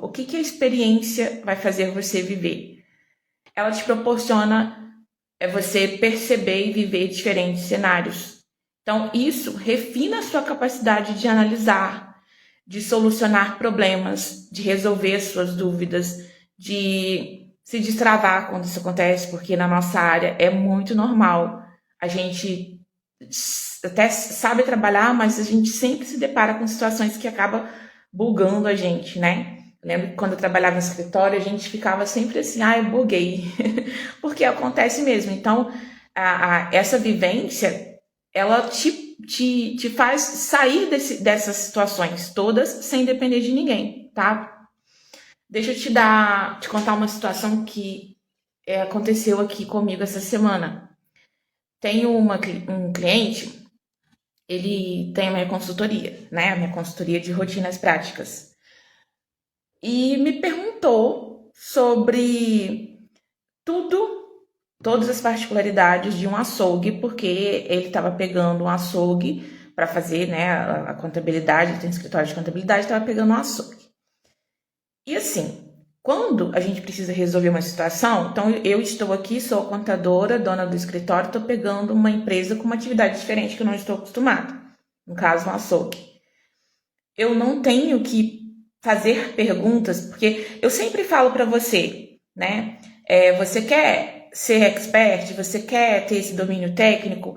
O que a experiência vai fazer você viver? Ela te proporciona você perceber e viver diferentes cenários. Então, isso refina a sua capacidade de analisar, de solucionar problemas, de resolver suas dúvidas, de se destravar quando isso acontece, porque na nossa área é muito normal. A gente até sabe trabalhar, mas a gente sempre se depara com situações que acabam bugando a gente, né? Eu lembro que quando eu trabalhava no escritório, a gente ficava sempre assim, eu buguei. Porque acontece mesmo. Então, essa vivência, ela te faz sair dessas situações todas sem depender de ninguém, tá? Deixa eu te contar uma situação que aconteceu aqui comigo essa semana. Tenho um cliente, ele tem a minha consultoria, né? A minha consultoria de rotinas práticas. E me perguntou sobre tudo, todas as particularidades de um açougue, porque ele estava pegando um açougue para fazer, né, a contabilidade, ele tem um escritório de contabilidade, estava pegando um açougue. E assim, quando a gente precisa resolver uma situação, então eu estou aqui, sou contadora, dona do escritório, estou pegando uma empresa com uma atividade diferente que eu não estou acostumada, no caso, um açougue. Eu não tenho que fazer perguntas, porque eu sempre falo para você, né? Você quer ser expert, você quer ter esse domínio técnico,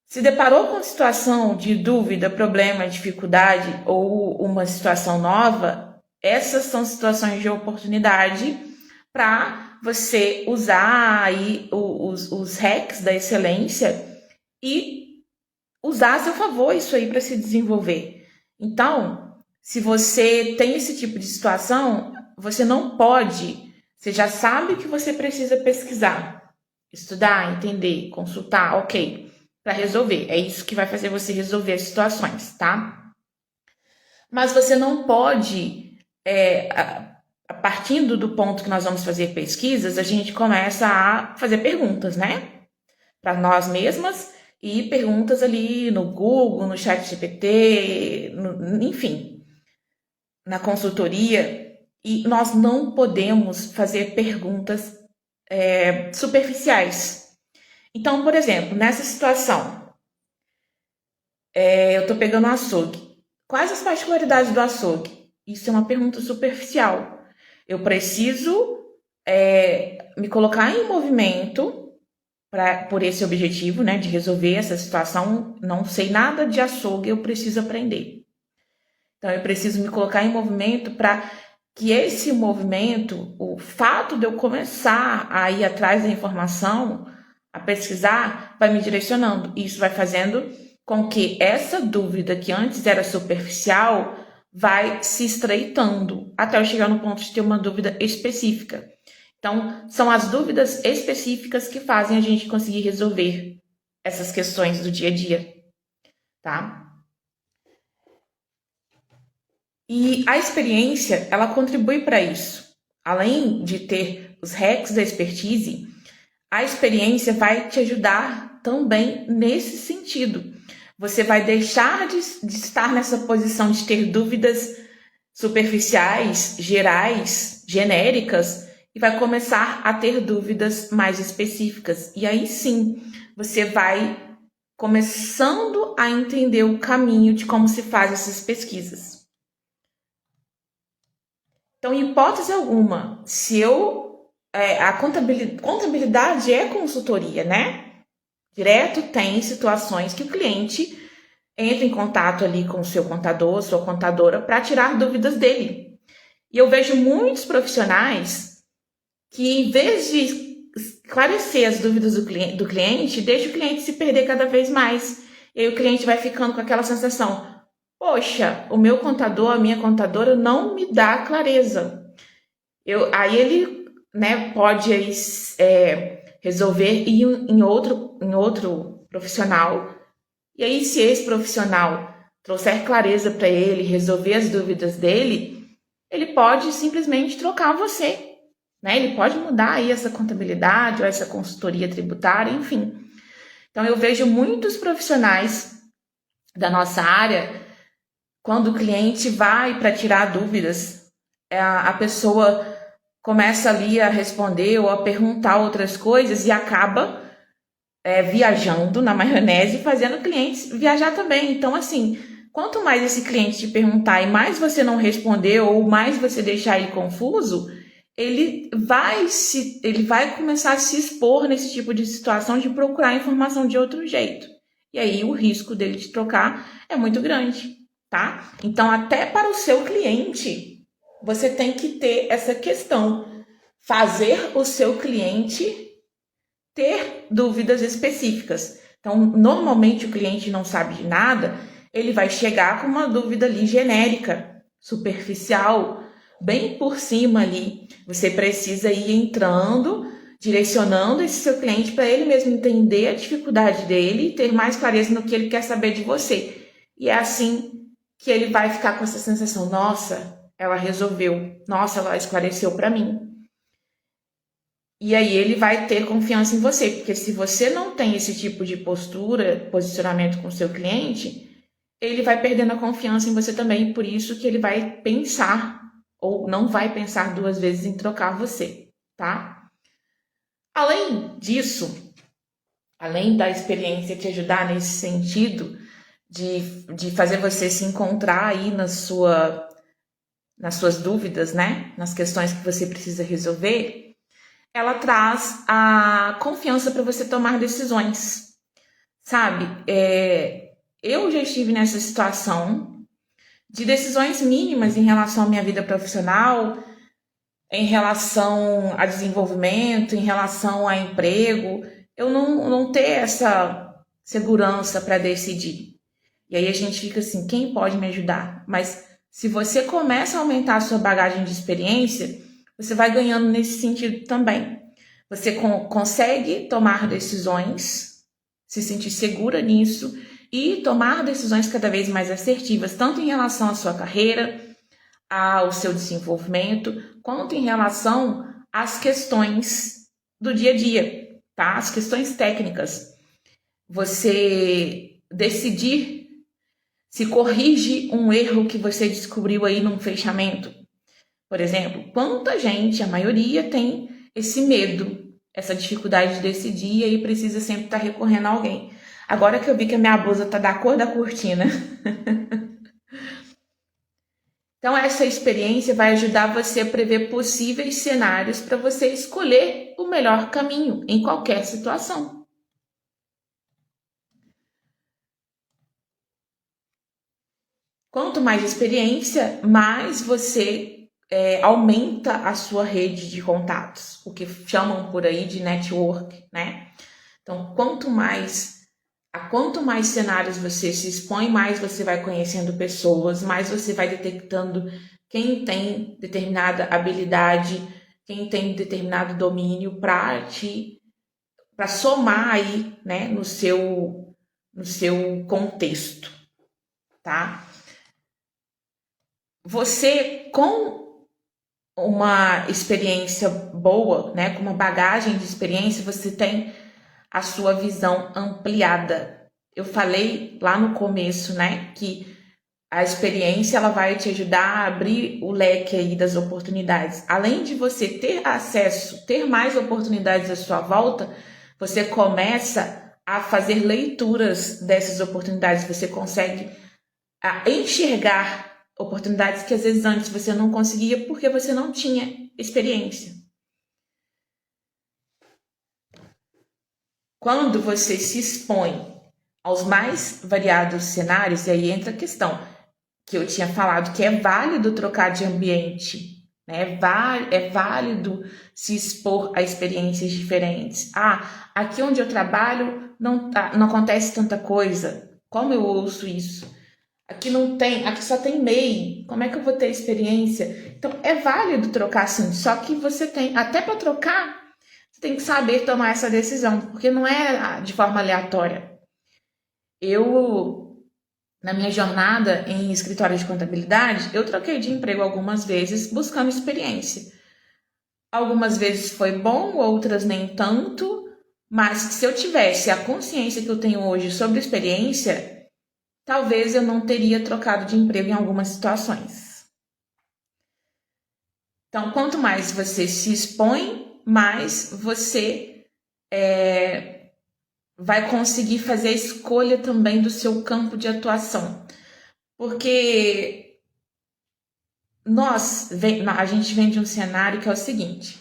se deparou com situação de dúvida, problema, dificuldade ou uma situação nova, essas são situações de oportunidade para você usar aí os hacks da excelência e usar a seu favor isso aí para se desenvolver. Então, se você tem esse tipo de situação, você não pode, você já sabe que você precisa pesquisar, estudar, entender, consultar, ok, para resolver. É isso que vai fazer você resolver as situações, tá? Mas você não pode, partindo do ponto que nós vamos fazer pesquisas, a gente começa a fazer perguntas, né? Para nós mesmas e perguntas ali no Google, no ChatGPT, enfim, na consultoria. E nós não podemos fazer perguntas superficiais. Então, por exemplo, nessa situação, eu estou pegando um açougue. Quais as particularidades do açougue? Isso é uma pergunta superficial. Eu preciso me colocar em movimento por esse objetivo, né, de resolver essa situação. Não sei nada de açougue, eu preciso aprender. Então, eu preciso me colocar em movimento para que esse movimento, o fato de eu começar a ir atrás da informação, a pesquisar, vai me direcionando. Isso vai fazendo com que essa dúvida que antes era superficial vai se estreitando até eu chegar no ponto de ter uma dúvida específica. Então, são as dúvidas específicas que fazem a gente conseguir resolver essas questões do dia a dia, tá? E a experiência, ela contribui para isso. Além de ter os hacks da expertise, a experiência vai te ajudar também nesse sentido. Você vai deixar de estar nessa posição de ter dúvidas superficiais, gerais, genéricas, e vai começar a ter dúvidas mais específicas. E aí sim, você vai começando a entender o caminho de como se faz essas pesquisas. Então, em hipótese alguma, se eu. A contabilidade é consultoria, né? Direto tem situações que o cliente entra em contato ali com o seu contador, sua contadora, para tirar dúvidas dele. E eu vejo muitos profissionais que, em vez de esclarecer as dúvidas do cliente, deixa o cliente se perder cada vez mais. E aí o cliente vai ficando com aquela sensação: poxa, o meu contador, a minha contadora não me dá clareza. Aí ele, né, pode resolver ir em outro profissional. E aí, se esse profissional trouxer clareza para ele, resolver as dúvidas dele, ele pode simplesmente trocar você, né? Ele pode mudar aí essa contabilidade ou essa consultoria tributária, enfim. Então, eu vejo muitos profissionais da nossa área, quando o cliente vai para tirar dúvidas, a pessoa começa ali a responder ou a perguntar outras coisas e acaba viajando na maionese, fazendo clientes viajar também. Então, assim, quanto mais esse cliente te perguntar e mais você não responder ou mais você deixar ele confuso, ele vai começar a se expor nesse tipo de situação de procurar informação de outro jeito. E aí o risco dele te trocar é muito grande, tá? Então, até para o seu cliente, você tem que ter essa questão, fazer o seu cliente ter dúvidas específicas. Então, normalmente o cliente não sabe de nada, ele vai chegar com uma dúvida ali genérica, superficial, bem por cima ali. Você precisa ir entrando, direcionando esse seu cliente para ele mesmo entender a dificuldade dele e ter mais clareza no que ele quer saber de você. E é assim que ele vai ficar com essa sensação: nossa, ela resolveu, nossa, ela esclareceu para mim. E aí ele vai ter confiança em você, porque se você não tem esse tipo de postura, posicionamento com o seu cliente, ele vai perdendo a confiança em você também, por isso que ele vai pensar ou não vai pensar duas vezes em trocar você, tá? Além disso, além da experiência te ajudar nesse sentido de fazer você se encontrar aí nas suas dúvidas, né? Nas questões que você precisa resolver, ela traz a confiança para você tomar decisões, sabe? Eu já estive nessa situação de decisões mínimas em relação à minha vida profissional, em relação a desenvolvimento, em relação a emprego, eu não ter essa segurança para decidir. E aí a gente fica assim, quem pode me ajudar? Mas se você começa a aumentar a sua bagagem de experiência, você vai ganhando nesse sentido também. Você consegue tomar decisões, se sentir segura nisso e tomar decisões cada vez mais assertivas, tanto em relação à sua carreira, ao seu desenvolvimento, quanto em relação às questões do dia a dia, tá? As questões técnicas. Você decidir se corrige um erro que você descobriu aí num fechamento. Por exemplo, quanta gente, a maioria, tem esse medo, essa dificuldade de decidir e aí precisa sempre estar recorrendo a alguém. Agora que eu vi que a minha blusa tá da cor da cortina. Então, essa experiência vai ajudar você a prever possíveis cenários para você escolher o melhor caminho em qualquer situação. Quanto mais experiência, mais você aumenta a sua rede de contatos, o que chamam por aí de network, né? Então, quanto mais cenários você se expõe, mais você vai conhecendo pessoas, mais você vai detectando quem tem determinada habilidade, quem tem determinado domínio para somar aí, né, no seu contexto, tá? Você, com uma experiência boa, né, com uma bagagem de experiência, você tem a sua visão ampliada. Eu falei lá no começo, né, que a experiência ela vai te ajudar a abrir o leque aí das oportunidades. Além de você ter acesso, ter mais oportunidades à sua volta, você começa a fazer leituras dessas oportunidades. Você consegue enxergar oportunidades que às vezes antes você não conseguia porque você não tinha experiência. Quando você se expõe aos mais variados cenários, e aí entra a questão que eu tinha falado, que é válido trocar de ambiente, né? É válido se expor a experiências diferentes. Aqui onde eu trabalho não acontece tanta coisa. Como eu ouço isso? Aqui não tem, aqui só tem MEI. Como é que eu vou ter experiência? Então é válido trocar sim, só que você tem, até para trocar, você tem que saber tomar essa decisão, porque não é de forma aleatória. Na minha jornada em escritório de contabilidade, eu troquei de emprego algumas vezes buscando experiência. Algumas vezes foi bom, outras nem tanto, mas se eu tivesse a consciência que eu tenho hoje sobre experiência, talvez eu não teria trocado de emprego em algumas situações. Então, quanto mais você se expõe, mais você vai conseguir fazer a escolha também do seu campo de atuação. Porque a gente vem de um cenário que é o seguinte: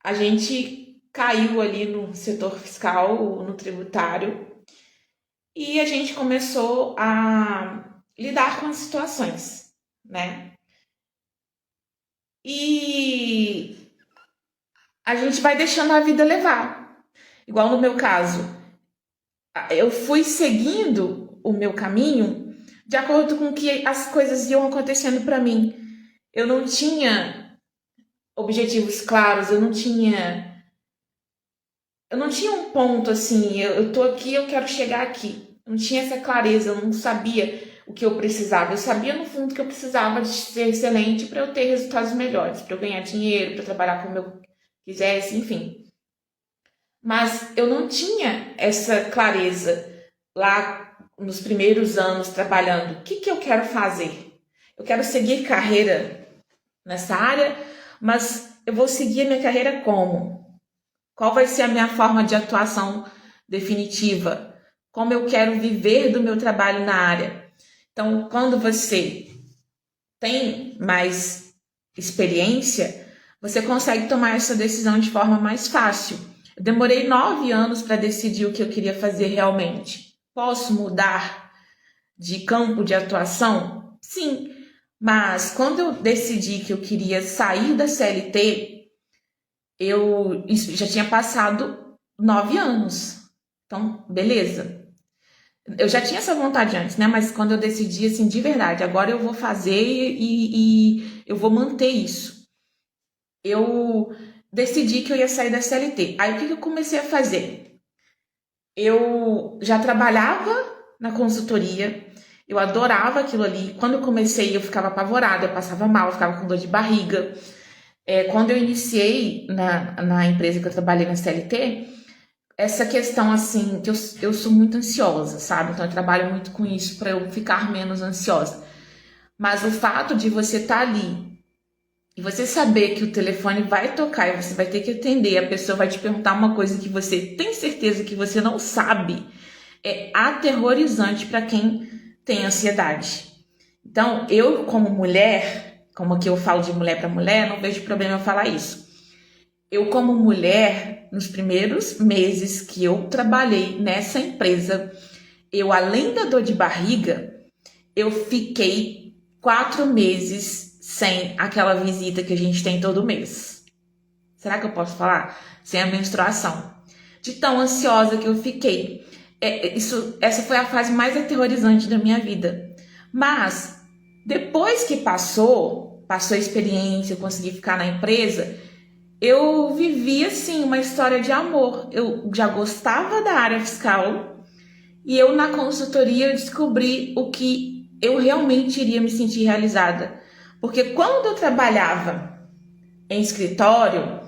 a gente caiu ali no setor fiscal, no tributário, e a gente começou a lidar com as situações, né? E a gente vai deixando a vida levar. Igual no meu caso, eu fui seguindo o meu caminho de acordo com que as coisas iam acontecendo para mim. Eu não tinha objetivos claros, eu não tinha um ponto assim, eu tô aqui, eu quero chegar aqui. Eu não tinha essa clareza, eu não sabia o que eu precisava. Eu sabia no fundo que eu precisava de ser excelente para eu ter resultados melhores, para eu ganhar dinheiro, para trabalhar como eu quisesse, enfim. Mas eu não tinha essa clareza lá nos primeiros anos trabalhando. O que eu quero fazer? Eu quero seguir carreira nessa área, mas eu vou seguir a minha carreira como? Qual vai ser a minha forma de atuação definitiva? Como eu quero viver do meu trabalho na área? Então, quando você tem mais experiência, você consegue tomar essa decisão de forma mais fácil. Eu demorei 9 anos para decidir o que eu queria fazer realmente. Posso mudar de campo de atuação? Sim, mas quando eu decidi que eu queria sair da CLT, isso já tinha passado 9 anos. Então, beleza. Eu já tinha essa vontade antes, né? Mas quando eu decidi, assim, de verdade, agora eu vou fazer e eu vou manter isso. Eu decidi que eu ia sair da CLT. Aí, o que eu comecei a fazer? Eu já trabalhava na consultoria, eu adorava aquilo ali. Quando eu comecei, eu ficava apavorada, eu passava mal, eu ficava com dor de barriga. Quando eu iniciei na empresa que eu trabalhei na CLT, essa questão assim, que eu sou muito ansiosa, sabe? Então eu trabalho muito com isso para eu ficar menos ansiosa. Mas o fato de você estar ali e você saber que o telefone vai tocar e você vai ter que atender, a pessoa vai te perguntar uma coisa que você tem certeza que você não sabe, é aterrorizante para quem tem ansiedade. Então, eu como mulher, como aqui eu falo de mulher para mulher, não vejo problema eu falar isso. Eu, como mulher, nos primeiros meses que eu trabalhei nessa empresa, além da dor de barriga, eu fiquei 4 meses sem aquela visita que a gente tem todo mês. Será que eu posso falar? Sem a menstruação. De tão ansiosa que eu fiquei. Essa foi a fase mais aterrorizante da minha vida. Mas, depois que passou a experiência, eu consegui ficar na empresa, eu vivi, assim, uma história de amor. Eu já gostava da área fiscal e eu, na consultoria, descobri o que eu realmente iria me sentir realizada. Porque quando eu trabalhava em escritório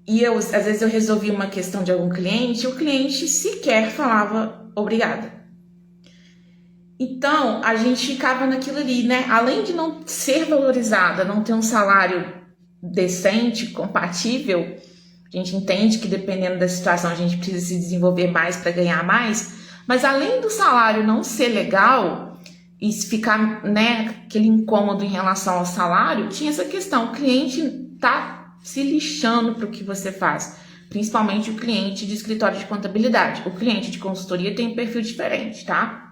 e às vezes eu resolvia uma questão de algum cliente, o cliente sequer falava obrigada. Então, a gente ficava naquilo ali, né? Além de não ser valorizada, não ter um salário decente, compatível, a gente entende que dependendo da situação a gente precisa se desenvolver mais para ganhar mais, mas além do salário não ser legal e ficar, né, aquele incômodo em relação ao salário, tinha essa questão, o cliente tá se lixando para o que você faz, principalmente o cliente de escritório de contabilidade. O cliente de consultoria tem um perfil diferente, tá?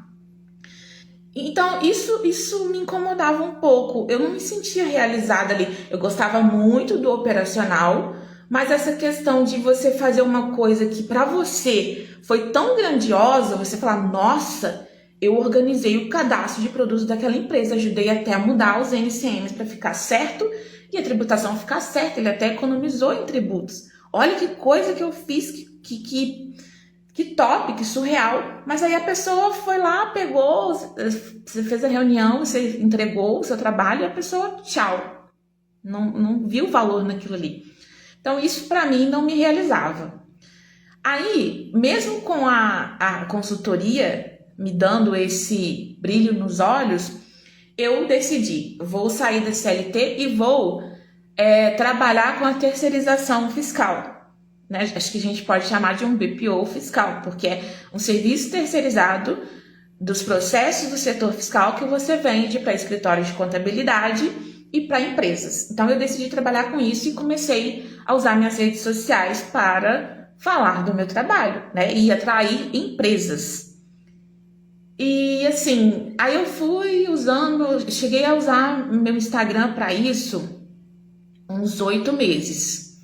Então, isso me incomodava um pouco. Eu não me sentia realizada ali. Eu gostava muito do operacional, mas essa questão de você fazer uma coisa que para você foi tão grandiosa, você falar, nossa, eu organizei o cadastro de produtos daquela empresa, ajudei até a mudar os NCMs para ficar certo e a tributação ficar certa. Ele até economizou em tributos. Olha que coisa que eu fiz que top, que surreal. Mas aí a pessoa foi lá, pegou, você fez a reunião, você entregou o seu trabalho e a pessoa, tchau. Não viu valor naquilo ali. Então isso para mim não me realizava. Aí, mesmo com a consultoria me dando esse brilho nos olhos, eu decidi, vou sair da CLT e vou é trabalhar com a terceirização fiscal, né? Acho que a gente pode chamar de um BPO fiscal, porque é um serviço terceirizado dos processos do setor fiscal que você vende para escritórios de contabilidade e para empresas. Então eu decidi trabalhar com isso e comecei a usar minhas redes sociais para falar do meu trabalho, né? E atrair empresas. E assim, aí eu fui usando, cheguei a usar meu Instagram para isso uns 8 meses.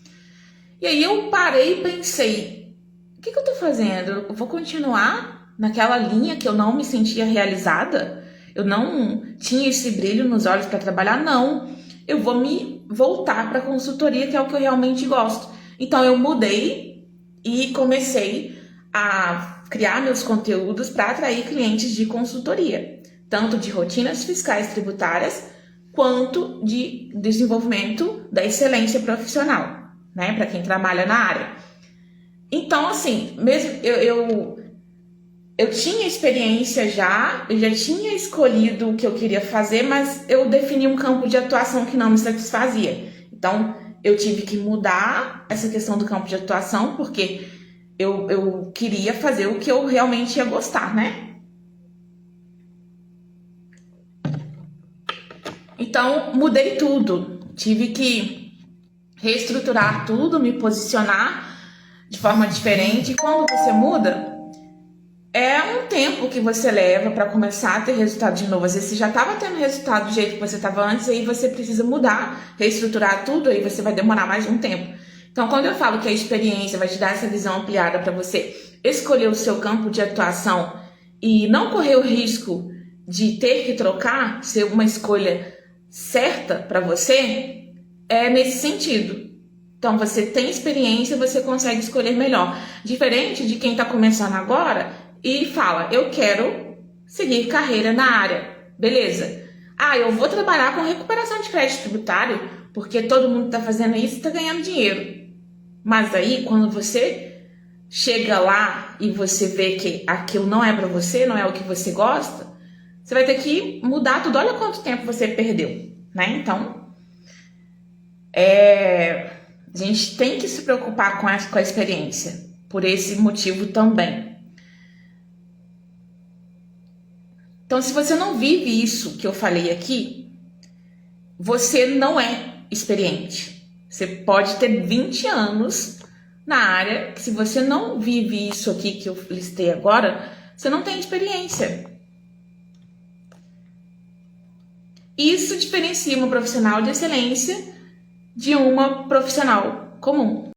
E aí eu parei e pensei, o que eu tô fazendo? Eu vou continuar naquela linha que eu não me sentia realizada? Eu não tinha esse brilho nos olhos para trabalhar? Não. Eu vou me voltar para consultoria, que é o que eu realmente gosto. Então eu mudei e comecei a criar meus conteúdos para atrair clientes de consultoria, tanto de rotinas fiscais tributárias, quanto de desenvolvimento da excelência profissional, né, para quem trabalha na área. Então, assim, mesmo eu tinha experiência já, eu já tinha escolhido o que eu queria fazer, mas eu defini um campo de atuação que não me satisfazia. Então, eu tive que mudar essa questão do campo de atuação, porque eu queria fazer o que eu realmente ia gostar, né? Então, mudei tudo. Tive que reestruturar tudo, me posicionar de forma diferente. E quando você muda, é um tempo que você leva para começar a ter resultado de novo. Às vezes você já estava tendo resultado do jeito que você estava antes, aí você precisa mudar, reestruturar tudo, aí você vai demorar mais um tempo. Então, quando eu falo que a experiência vai te dar essa visão ampliada para você escolher o seu campo de atuação e não correr o risco de ter que trocar, ser uma escolha certa para você, é nesse sentido. Então, você tem experiência, você consegue escolher melhor. Diferente de quem está começando agora e fala, eu quero seguir carreira na área. Beleza. Ah, eu vou trabalhar com recuperação de crédito tributário, porque todo mundo está fazendo isso e está ganhando dinheiro. Mas aí, quando você chega lá e você vê que aquilo não é para você, não é o que você gosta, você vai ter que mudar tudo. Olha quanto tempo você perdeu, né? Então, a gente tem que se preocupar com a experiência, por esse motivo também. Então, se você não vive isso que eu falei aqui, você não é experiente. Você pode ter 20 anos na área, que se você não vive isso aqui que eu listei agora, você não tem experiência. Isso diferencia uma profissional de excelência de uma profissional comum.